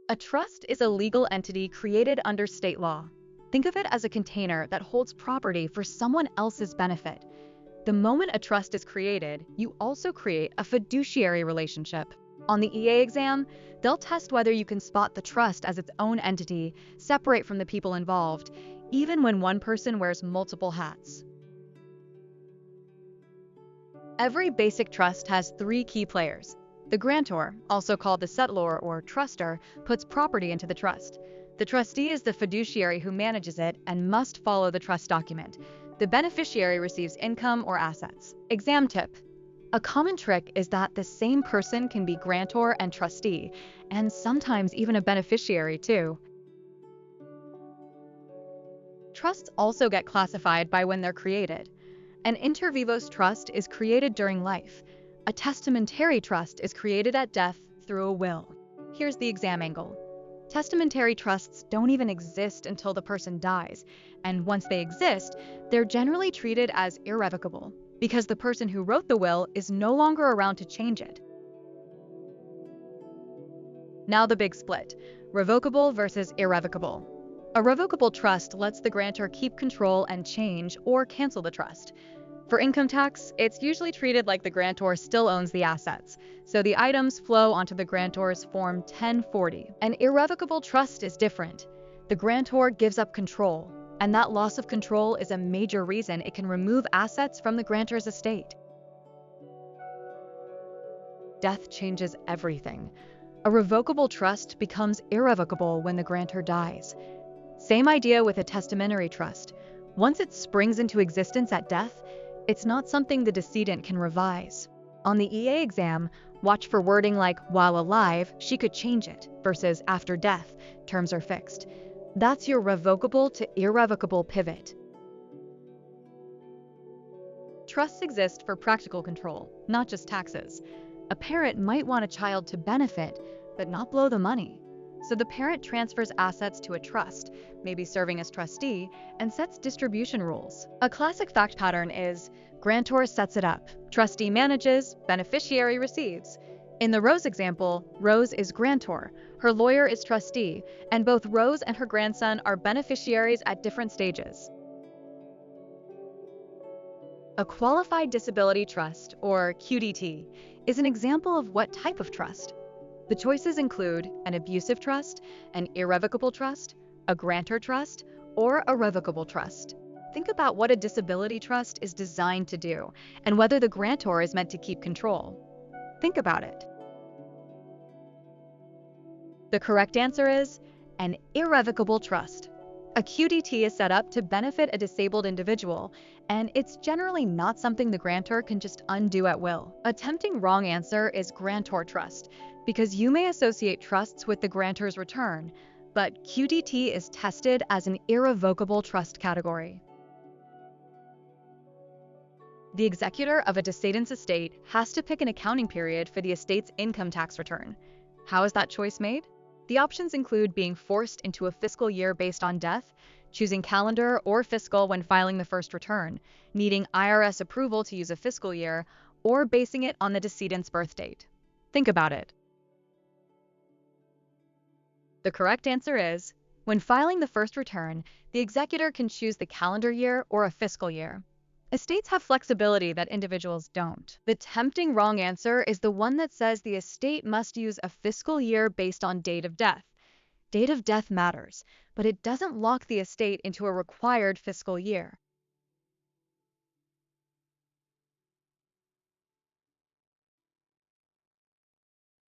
A trust is a legal entity created under state law. Think of it as a container that holds property for someone else's benefit. The moment a trust is created, you also create a fiduciary relationship. On the EA exam, they'll test whether you can spot the trust as its own entity, separate from the people involved, even when one person wears multiple hats. Every basic trust has three key players. The grantor, also called the settlor or truster, puts property into the trust. The trustee is the fiduciary who manages it and must follow the trust document. The beneficiary receives income or assets. Exam tip. A common trick is that the same person can be grantor and trustee, and sometimes even a beneficiary too. Trusts also get classified by when they're created. An inter vivos trust is created during life. A testamentary trust is created at death through a will. Here's the exam angle. Testamentary trusts don't even exist until the person dies, and once they exist, they're generally treated as irrevocable, because the person who wrote the will is no longer around to change it. Now the big split: revocable versus irrevocable. A revocable trust lets the grantor keep control and change or cancel the trust. For income tax, it's usually treated like the grantor still owns the assets, so the items flow onto the grantor's Form 1040. An irrevocable trust is different. The grantor gives up control, and that loss of control is a major reason it can remove assets from the grantor's estate. Death changes everything. A revocable trust becomes irrevocable when the grantor dies. Same idea with a testamentary trust. Once it springs into existence at death, it's not something the decedent can revise. On the EA exam, watch for wording like "while alive, she could change it," versus "after death, terms are fixed." That's your revocable to irrevocable pivot. Trusts exist for practical control, not just taxes. A parent might want a child to benefit, but not blow the money. So the parent transfers assets to a trust, maybe serving as trustee, and sets distribution rules. A classic fact pattern is grantor sets it up, trustee manages, beneficiary receives. In the Rose example, Rose is grantor, her lawyer is trustee, and both Rose and her grandson are beneficiaries at different stages. A qualified disability trust, or QDT, is an example of what type of trust? The choices include an abusive trust, an irrevocable trust, a grantor trust, or a revocable trust. Think about what a disability trust is designed to do, and whether the grantor is meant to keep control. Think about it. The correct answer is an irrevocable trust. A QDT is set up to benefit a disabled individual, and it's generally not something the grantor can just undo at will. A tempting wrong answer is grantor trust, because you may associate trusts with the grantor's return, but QDT is tested as an irrevocable trust category. The executor of a decedent's estate has to pick an accounting period for the estate's income tax return. How is that choice made? The options include being forced into a fiscal year based on death, choosing calendar or fiscal when filing the first return, needing IRS approval to use a fiscal year, or basing it on the decedent's birth date. Think about it. The correct answer is, when filing the first return, the executor can choose the calendar year or a fiscal year. Estates have flexibility that individuals don't. The tempting wrong answer is the one that says the estate must use a fiscal year based on date of death. Date of death matters, but it doesn't lock the estate into a required fiscal year.